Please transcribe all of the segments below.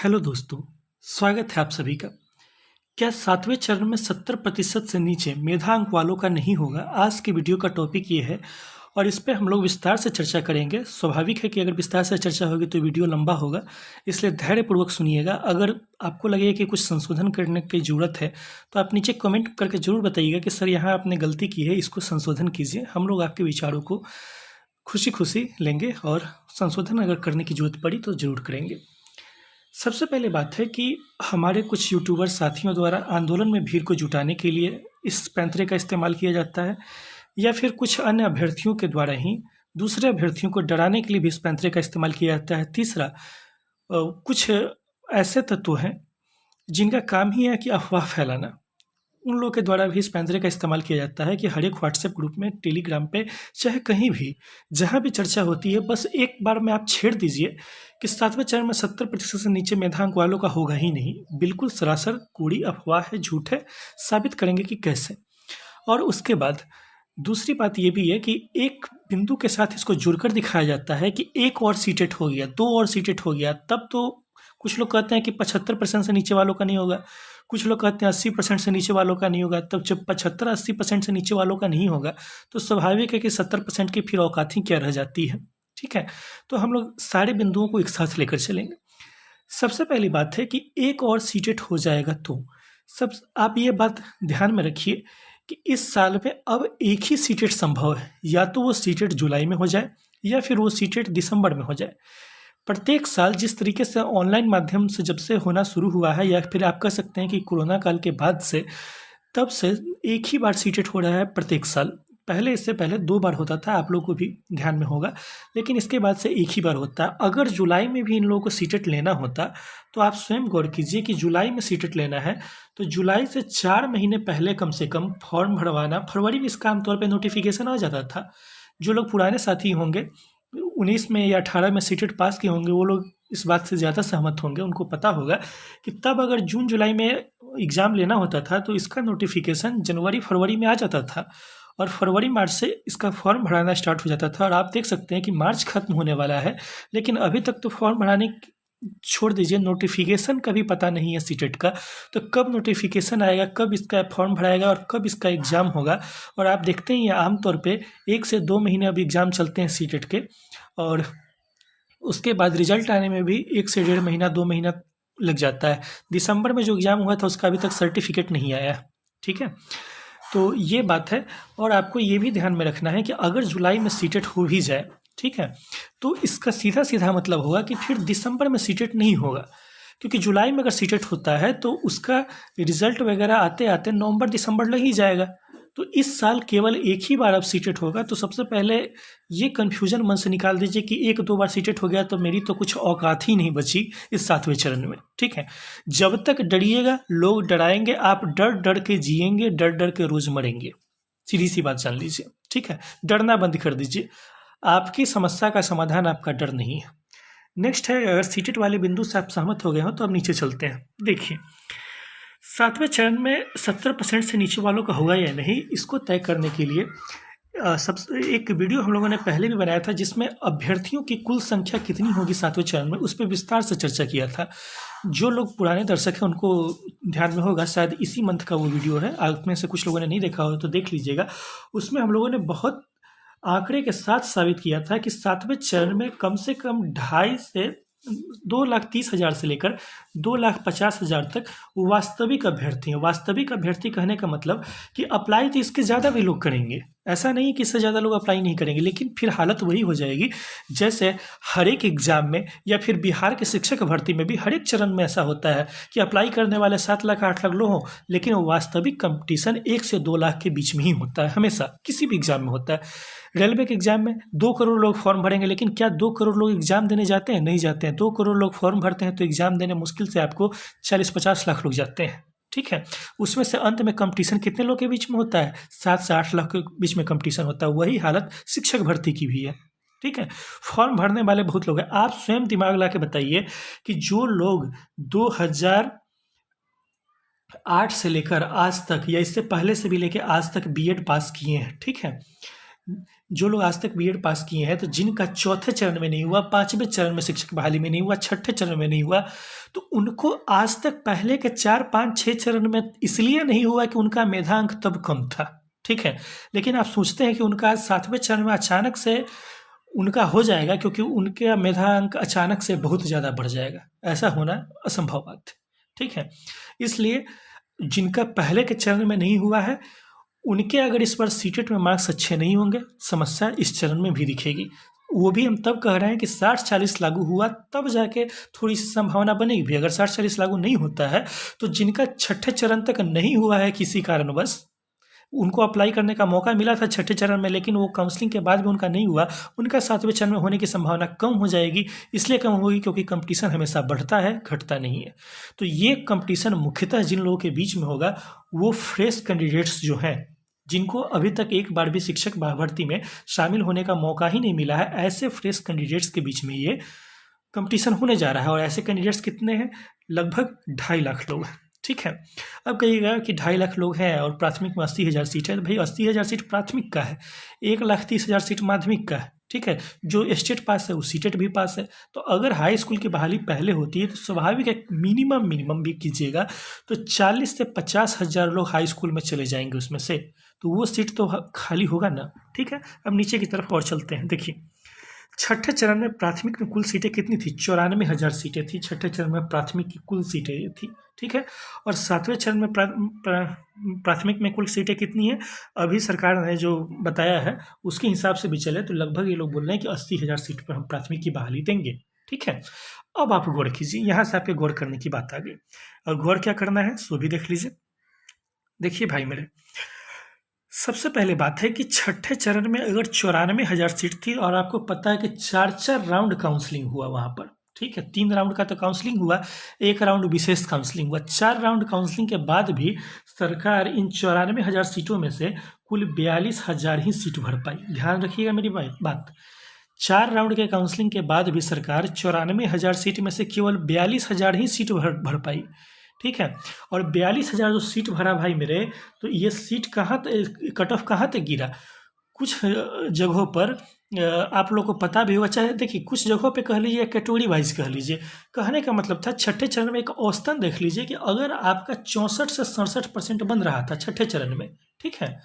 Hello दोस्तों, स्वागत है आप सभी का। क्या 7वें चरण में 70% से नीचे मेधांक वालों का नहीं होगा? आज की वीडियो का टॉपिक ये है और इस पे हम लोग विस्तार से चर्चा करेंगे। स्वाभाविक है कि अगर विस्तार से चर्चा होगी तो वीडियो लंबा होगा, इसलिए धैर्यपूर्वक सुनिएगा। अगर आपको लगे कि कुछ संशोधन करने की ज़रूरत है तो आप नीचे कमेंट करके ज़रूर बताइएगा कि सर यहाँ आपने गलती की है, इसको संशोधन कीजिए। हम लोग आपके विचारों को खुशी खुशी लेंगे और संशोधन अगर करने की ज़रूरत पड़ी तो ज़रूर करेंगे। सबसे पहले बात है कि हमारे कुछ यूट्यूबर साथियों द्वारा आंदोलन में भीड़ को जुटाने के लिए इस पैंतरे का इस्तेमाल किया जाता है, या फिर कुछ अन्य अभ्यर्थियों के द्वारा ही दूसरे अभ्यर्थियों को डराने के लिए भी इस पैंतरे का इस्तेमाल किया जाता है। तीसरा, कुछ ऐसे तत्व हैं जिनका काम ही है कि अफवाह फैलाना, उन लोगों के द्वारा भी इस पैंतरे का इस्तेमाल किया जाता है कि हर एक व्हाट्सएप ग्रुप में, टेलीग्राम पे, चाहे कहीं भी जहाँ भी चर्चा होती है, बस एक बार में आप छेड़ दीजिए कि 7वें चरण में 70% से नीचे मेधांक वालों का होगा ही नहीं। बिल्कुल सरासर कूड़ी अफवाह है, झूठ है। साबित करेंगे कि कैसे। और उसके बाद दूसरी बात ये भी है कि एक बिंदु के साथ इसको जुड़कर दिखाया जाता है कि एक और सीटेट हो गया, 2 और सीटेट हो गया, तब तो कुछ लोग कहते हैं कि 75% से नीचे वालों का नहीं होगा, कुछ लोग कहते हैं 80% से नीचे वालों का नहीं होगा। तब जब 75-80% से नीचे वालों का नहीं होगा तो स्वाभाविक है कि 70% की फिर औकात ही क्या रह जाती है। ठीक है, तो हम लोग सारे बिंदुओं को एक साथ लेकर चलेंगे। सबसे पहली बात है कि एक और सीटेट हो जाएगा तो सब आप ये बात ध्यान में रखिए कि इस साल में अब एक ही सीटेट संभव है, या तो वो सीटेट जुलाई में हो जाए या फिर वो सीटेट दिसंबर में हो जाए। प्रत्येक साल जिस तरीके से ऑनलाइन माध्यम से जब से होना शुरू हुआ है, या फिर आप कह सकते हैं कि कोरोना काल के बाद से, तब से एक ही बार सीटेट हो रहा है प्रत्येक साल। पहले इससे पहले 2 बार होता था, आप लोगों को भी ध्यान में होगा, लेकिन इसके बाद से एक ही बार होता है। अगर जुलाई में भी इन लोगों को सीटेट लेना होता तो आप स्वयं गौर कीजिए कि जुलाई में सीटेट लेना है तो जुलाई से 4 महीने पहले कम से कम फॉर्म भरवाना। फरवरी में इसका आमतौर पर नोटिफिकेशन आ जाता था। जो लोग पुराने साथी होंगे, 19 में या 18 में सीटेट पास किए होंगे, वो लोग इस बात से ज़्यादा सहमत होंगे। उनको पता होगा कि तब अगर जून जुलाई में एग्ज़ाम लेना होता था तो इसका नोटिफिकेशन जनवरी फरवरी में आ जाता था और फरवरी मार्च से इसका फॉर्म भराना स्टार्ट हो जाता था। और आप देख सकते हैं कि मार्च खत्म होने वाला है, लेकिन अभी तक तो फॉर्म भराने छोड़ दीजिए, नोटिफिकेशन का भी पता नहीं है सीटेट का। तो कब नोटिफिकेशन आएगा, कब इसका फॉर्म भराएगा और कब इसका एग्ज़ाम होगा। और आप देखते हैं आमतौर पे 1 से 2 महीने अब एग्ज़ाम चलते हैं सीटेट के, और उसके बाद रिजल्ट आने में भी 1 से 1.5 महीना 2 महीना लग जाता है। दिसंबर में जो एग्ज़ाम हुआ था उसका अभी तक सर्टिफिकेट नहीं आया। ठीक है, तो ये बात है। और आपको ये भी ध्यान में रखना है कि अगर जुलाई में सीटेट हो भी जाए, ठीक है, तो इसका सीधा सीधा मतलब होगा कि फिर दिसंबर में सीटेट नहीं होगा, क्योंकि जुलाई में अगर सीटेट होता है तो उसका रिजल्ट वगैरह आते आते नवंबर दिसंबर लग ही जाएगा। तो इस साल केवल एक ही बार अब सीटेट होगा। तो सबसे पहले ये कन्फ्यूजन मन से निकाल दीजिए कि 1-2 बार सीटेट हो गया तो मेरी तो कुछ औकात ही नहीं बची इस 7वें चरण में। ठीक है, जब तक डरिएगा, लोग डराएंगे, आप डर डर के जिएंगे, डर डर के रोज मरेंगे। सीधी सी बात जान लीजिए। ठीक है, डरना बंद कर दीजिए। आपकी समस्या का समाधान आपका डर नहीं है। नेक्स्ट है, अगर सीटेट वाले बिंदु से आप सहमत हो गए हो तो अब नीचे चलते हैं। देखिए, 7वें चरण में 70% से नीचे वालों का होगा या नहीं, इसको तय करने के लिए एक वीडियो हम लोगों ने पहले भी बनाया था जिसमें अभ्यर्थियों की कुल संख्या कितनी होगी 7वें चरण में, उस पर विस्तार से चर्चा किया था। जो लोग पुराने दर्शक हैं उनको ध्यान में होगा, शायद इसी मंथ का वो वीडियो है। आप में से कुछ लोगों ने नहीं देखा हो तो देख लीजिएगा। उसमें हम लोगों ने बहुत आंकड़े के साथ साबित किया था कि 7वें चरण में कम से कम 2.5 से 2,30,000 से लेकर 2,50,000 तक वास्तविक अभ्यर्थी हैं। वास्तविक अभ्यर्थी कहने का मतलब कि अप्लाई तो इसके ज़्यादा भी लोग करेंगे, ऐसा नहीं कि इससे ज़्यादा लोग अप्लाई नहीं करेंगे, लेकिन फिर हालत वही हो जाएगी जैसे हर एक एग्ज़ाम में या फिर बिहार के शिक्षक भर्ती में भी हर एक चरण में ऐसा होता है कि अप्लाई करने वाले 7 लाख 8 लाख लोग हों, लेकिन वास्तविक कंपटीशन 1 से 2 लाख के बीच में ही होता है। हमेशा किसी भी एग्ज़ाम में होता है। रेलवे के एग्ज़ाम में 2 करोड़ लोग फॉर्म भरेंगे, लेकिन क्या 2 करोड़ लोग एग्ज़ाम देने जाते हैं? नहीं जाते हैं। 2 करोड़ लोग फॉर्म भरते हैं तो एग्ज़ाम देने मुश्किल से आपको 40-50 लाख लोग जाते हैं। ठीक है, उसमें से अंत में कंपटीशन कितने लोग के बीच में होता है? 7 से 8 लाख के बीच में कंपटीशन होता है। वही हालत शिक्षक भर्ती की भी है। ठीक है, फॉर्म भरने वाले बहुत लोग हैं। आप स्वयं दिमाग ला के बताइए कि जो लोग 2008 से लेकर आज तक, या इससे पहले से भी लेकर आज तक बीएड पास किए हैं, ठीक है, जो लोग आज तक बीएड पास किए हैं, तो जिनका चौथे चरण में नहीं हुआ, पांचवें चरण में शिक्षक बहाली में नहीं हुआ, छठे चरण में नहीं हुआ, तो उनको आज तक पहले के 4, 5, 6 चरण में इसलिए नहीं हुआ कि उनका मेधांक तब कम था, ठीक है। लेकिन आप सोचते हैं कि उनका 7वें चरण में अचानक से उनका हो जाएगा, क्योंकि उनका मेधांक अचानक से बहुत ज़्यादा बढ़ जाएगा। ऐसा होना असंभव बात है, ठीक है। इसलिए जिनका पहले के चरण में नहीं हुआ है, उनके अगर इस बार सीटेट में मार्क्स अच्छे नहीं होंगे, समस्या इस चरण में भी दिखेगी। वो भी हम तब कह रहे हैं कि 60-40 लागू हुआ तब जाके थोड़ी सी संभावना बनेगी भी। अगर 60-40 लागू नहीं होता है, तो जिनका छठे चरण तक नहीं हुआ है किसी कारणवश, उनको अप्लाई करने का मौका मिला था छठे चरण में, लेकिन वो काउंसलिंग के बाद भी उनका नहीं हुआ, उनका 7वें चरण में होने की संभावना कम हो जाएगी। इसलिए कम होगी क्योंकि कंपटीशन हमेशा बढ़ता है, घटता नहीं है। तो ये कंपटीशन मुख्यतः जिन लोगों के बीच में होगा, वो फ्रेश कैंडिडेट्स जो हैं, जिनको अभी तक एक बार भी शिक्षक भर्ती में शामिल होने का मौका ही नहीं मिला है, ऐसे फ्रेश कैंडिडेट्स के बीच में ये कंपटीशन होने जा रहा है। और ऐसे कैंडिडेट्स कितने हैं? लगभग 2.5 लाख लोग हैं, ठीक है। अब कहिएगा कि 2.5 लाख लोग हैं और प्राथमिक में 80,000 सीट है, तो भाई 80,000 सीट प्राथमिक का है, 1,30,000 सीट माध्यमिक का है, ठीक है। जो स्टेट पास है वो सीटेट भी पास है। तो अगर हाई स्कूल की बहाली पहले होती है, तो स्वाभाविक है मिनिमम भी कीजिएगा तो 40 से 50,000 लोग हाई स्कूल में चले जाएंगे उसमें से, तो वो सीट तो खाली होगा ना, ठीक है। अब नीचे की तरफ और चलते हैं। देखिए, छठे चरण में प्राथमिक में कुल सीटें कितनी थी? 94,000 सीटें थी छठे चरण में प्राथमिक की कुल सीटें थी, ठीक है। और 7वें चरण में प्राथमिक में कुल सीटें कितनी है? अभी सरकार ने जो बताया है उसके हिसाब से भी चले तो लगभग ये लोग बोल रहे हैं कि 80,000 सीट पर हम प्राथमिक की बहाली देंगे, ठीक है। अब आप गौर कीजिए, यहाँ से आपके गौर करने की बात आ गई। और गौर क्या करना है सो भी देख लीजिए। देखिए भाई मेरे, सबसे पहले बात है कि छठे चरण में अगर 94,000 सीट थी और आपको पता है कि 4 राउंड काउंसलिंग हुआ वहाँ पर, ठीक है। 3 राउंड का तो काउंसलिंग हुआ, 1 राउंड विशेष काउंसलिंग हुआ। 4 राउंड काउंसलिंग के बाद भी सरकार इन 94,000 सीटों में से कुल 42,000 ही सीट भर पाई। ध्यान रखिएगा मेरी बात। 4 राउंड के काउंसलिंग के बाद भी सरकार 94,000 सीट में से केवल 42,000 ही सीट भर पाई, ठीक है। और 42,000 जो सीट भरा भाई मेरे, तो ये सीट कट ऑफ कहाँ तक गिरा? कुछ जगहों पर आप लोग को पता भी होगा, चाहे देखिए कुछ जगहों पे कह लीजिए कैटेगरी वाइज कह लीजिए। कहने का मतलब था छठे चरण में एक औसतन देख लीजिए कि अगर आपका 64 से 67% बन रहा था छठे चरण में, ठीक है,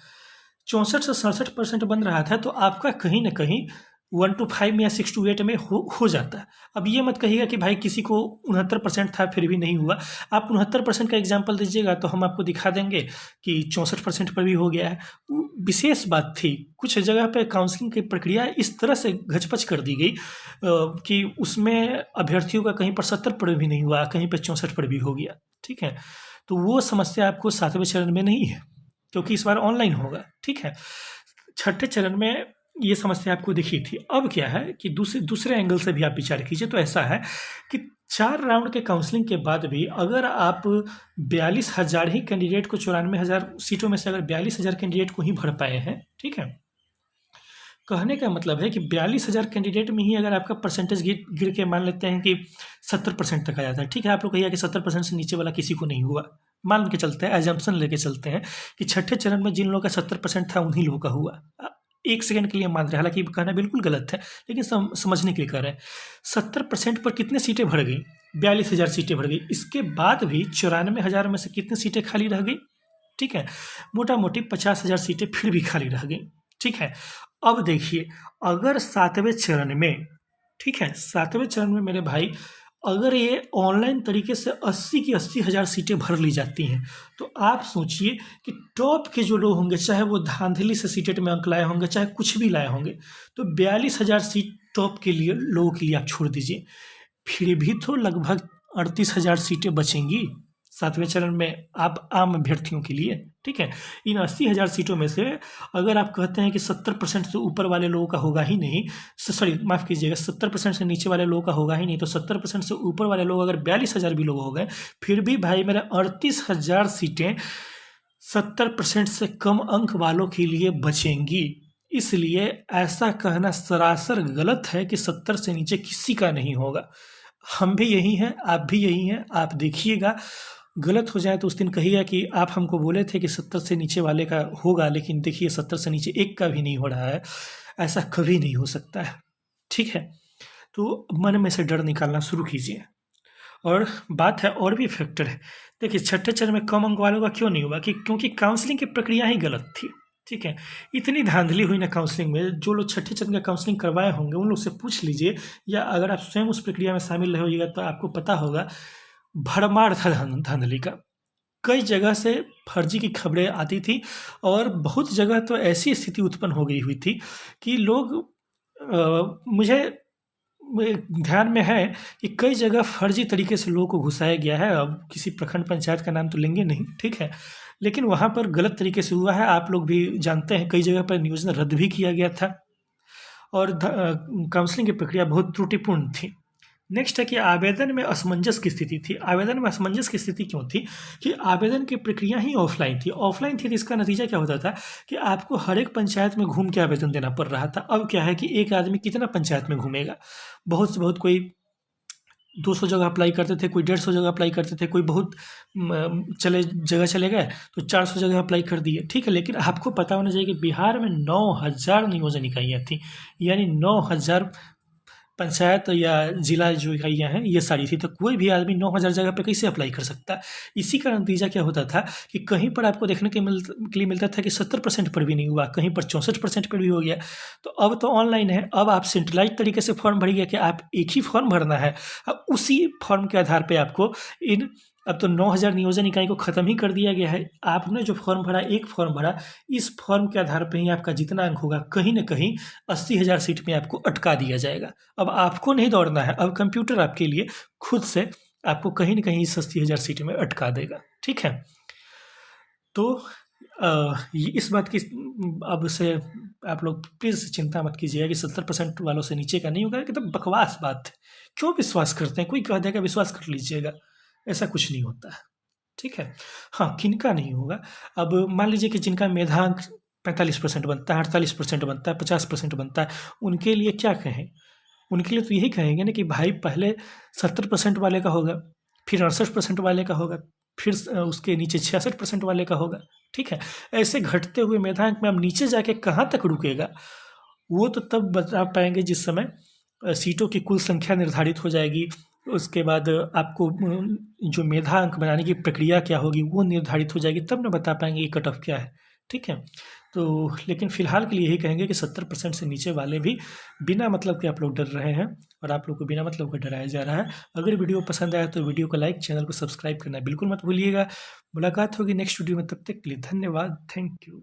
64 से 67% बन रहा था, तो आपका कहीं ना कहीं 1 to 5 में या 6 to 8 में हो जाता है। अब ये मत कहिएगा कि भाई किसी को 69% था फिर भी नहीं हुआ। आप 69% का एग्जाम्पल दीजिएगा तो हम आपको दिखा देंगे कि 64% पर भी हो गया है। विशेष बात थी, कुछ जगह पे काउंसलिंग की प्रक्रिया इस तरह से घचपच कर दी गई कि उसमें अभ्यर्थियों का कहीं पर 70 पर भी नहीं हुआ, कहीं पर 64 पर भी हो गया, ठीक है। तो वो समस्या आपको 7वें चरण में नहीं है, क्योंकि इस बार ऑनलाइन होगा, ठीक है। छठे चरण में ये समस्या आपको दिखी थी। अब क्या है कि दूसरे एंगल से भी आप विचार कीजिए, तो ऐसा है कि 4 राउंड के काउंसलिंग के बाद भी अगर आप 42,000 ही कैंडिडेट को, 94,000 सीटों में से अगर 42,000 कैंडिडेट को ही भर पाए हैं, ठीक है। कहने का मतलब है कि 42,000 कैंडिडेट में ही अगर आपका परसेंटेज गिर के मान लेते हैं कि 70% तक आ जाता है, ठीक है। आप लोग कहिए कि 70% से नीचे वाला किसी को नहीं हुआ, मान के चलते हैं, एजम्पशन लेके चलते हैं कि छठे चरण में जिन लोगों का 70% था उन्हीं लोगों का हुआ। 1 सेकंड के लिए मान रहे हैं, हालांकि कहना बिल्कुल गलत है, लेकिन समझने के लिए कह रहे हैं। 70% पर कितने सीटें भर गई? 42,000 सीटें भर गई। इसके बाद भी 94,000 में से कितनी सीटें खाली रह गई? ठीक है, मोटा मोटी 50,000 सीटें फिर भी खाली रह गई, ठीक है। अब देखिए, अगर 7वें चरण में, ठीक है, 7वें चरण में मेरे भाई अगर ये ऑनलाइन तरीके से 80 की 80,000 सीटें भर ली जाती हैं, तो आप सोचिए कि टॉप के जो लोग होंगे, चाहे वो धांधली से सीटेट में अंक लाए होंगे, चाहे कुछ भी लाए होंगे, तो 42,000 सीट टॉप के लिए लोगों के लिए आप छोड़ दीजिए, फिर भी तो लगभग 38,000 सीटें बचेंगी 7वें चरण में आप आम अभ्यर्थियों के लिए, ठीक है। इन 80,000 सीटों में से अगर आप कहते हैं कि 70% से ऊपर वाले लोगों का होगा ही नहीं, सॉरी माफ़ कीजिएगा, 70% से नीचे वाले लोगों का होगा ही नहीं, तो 70% से ऊपर वाले लोग अगर 42,000 भी लोग हो गए, फिर भी भाई मेरा 38,000 सीटें 70% से कम अंक वालों के लिए बचेंगी। इसलिए ऐसा कहना सरासर गलत है कि 70 से नीचे किसी का नहीं होगा। हम भी यही हैं, आप भी यही हैं, आप देखिएगा गलत हो जाए तो उस दिन कहिएगा कि आप हमको बोले थे कि 70 से नीचे वाले का होगा, लेकिन देखिए 70 से नीचे एक का भी नहीं हो रहा है। ऐसा कभी नहीं हो सकता है, ठीक है। तो मन में से डर निकालना शुरू कीजिए। और बात है और भी फैक्टर है। देखिए छठे चरण में कम अंक वालों का क्यों नहीं हुआ, कि क्योंकि काउंसलिंग की प्रक्रिया ही गलत थी, ठीक है। इतनी धांधली हुई ना काउंसलिंग में, जो लोग छठे चरण का काउंसलिंग करवाए होंगे उन लोग से पूछ लीजिए, या अगर आप स्वयं उस प्रक्रिया में शामिल रहे होइएगा तो आपको पता होगा, भरमार था धांधली का। कई जगह से फर्जी की खबरें आती थी और बहुत जगह तो ऐसी स्थिति उत्पन्न हो गई हुई थी कि लोग मुझे ध्यान में है कि कई जगह फर्जी तरीके से लोगों को घुसाया गया है। अब किसी प्रखंड पंचायत का नाम तो लेंगे नहीं, ठीक है, लेकिन वहाँ पर गलत तरीके से हुआ है। आप लोग भी जानते हैं कई जगह पर नियोजन रद्द भी किया गया था और काउंसलिंग की प्रक्रिया बहुत त्रुटिपूर्ण थी। नेक्स्ट है कि आवेदन में असमंजस की स्थिति थी। आवेदन में असमंजस की स्थिति क्यों थी, कि आवेदन की प्रक्रिया ही ऑफलाइन थी। ऑफलाइन थी तो इसका नतीजा क्या होता था कि आपको हर एक पंचायत में घूम के आवेदन देना पड़ रहा था। अब क्या है कि एक आदमी कितना पंचायत में घूमेगा, बहुत से बहुत कोई 200 जगह अप्लाई करते थे, कोई 150 जगह अप्लाई करते थे, कोई बहुत चले गए तो 400 जगह अप्लाई कर दिए, ठीक है। लेकिन आपको पता होना चाहिए कि बिहार में 9000 नियोजन इकाइयाँ थी, यानी 9000 पंचायत या जिला जो इकाइयाँ हैं ये सारी थी। तो कोई भी आदमी 9000 जगह पे कैसे अप्लाई कर सकता है। इसी का नतीजा क्या होता था कि कहीं पर आपको देखने के लिए मिलता था कि 70% पर भी नहीं हुआ, कहीं पर 64% पर भी हो गया। तो अब तो ऑनलाइन है, अब आप सेंट्रलाइज तरीके से फॉर्म भरिए कि आप एक ही फॉर्म भरना है। अब उसी फॉर्म के आधार पर आपको अब तो 9000 नियोजन इकाई को ख़त्म ही कर दिया गया है। आपने जो फॉर्म भरा, एक फॉर्म भरा, इस फॉर्म के आधार पर ही आपका जितना अंक होगा कहीं ना कहीं 80,000 सीट में आपको अटका दिया जाएगा। अब आपको नहीं दौड़ना है, अब कंप्यूटर आपके लिए खुद से आपको कहीं ना कहीं इस 80,000 सीट में अटका देगा, ठीक है। तो इस बात की अब से आप लोग प्लीज़ चिंता मत कीजिएगा कि 70% वालों से नीचे का नहीं होगा, कि तो बकवास बात है। क्यों विश्वास करते हैं, कोई कह देगा विश्वास कर लीजिएगा, ऐसा कुछ नहीं होता है, ठीक है। हाँ, किनका नहीं होगा, अब मान लीजिए कि जिनका मेधांक 45% बनता है, 48% बनता है, 50% बनता है, उनके लिए क्या कहें। उनके लिए तो यही कहेंगे ना कि भाई पहले 70% वाले का होगा, फिर 68% वाले का होगा, फिर उसके नीचे 66% वाले का होगा, ठीक है। ऐसे घटते हुए मेधांक में अब नीचे जाके कहाँ तक रुकेगा, वो तो तब बता पाएंगे जिस समय सीटों की कुल संख्या निर्धारित हो जाएगी। उसके बाद आपको जो मेधा अंक बनाने की प्रक्रिया क्या होगी वो निर्धारित हो जाएगी, तब ना बता पाएंगे कि कट ऑफ क्या है, ठीक है। तो लेकिन फ़िलहाल के लिए यही कहेंगे कि 70% से नीचे वाले भी बिना मतलब के आप लोग डर रहे हैं और आप लोग को बिना मतलब का डराया जा रहा है। अगर वीडियो पसंद आया तो वीडियो को लाइक, चैनल को सब्सक्राइब करना बिल्कुल मत भूलिएगा। मुलाकात होगी नेक्स्ट वीडियो में, तब तक के लिए धन्यवाद, थैंक यू।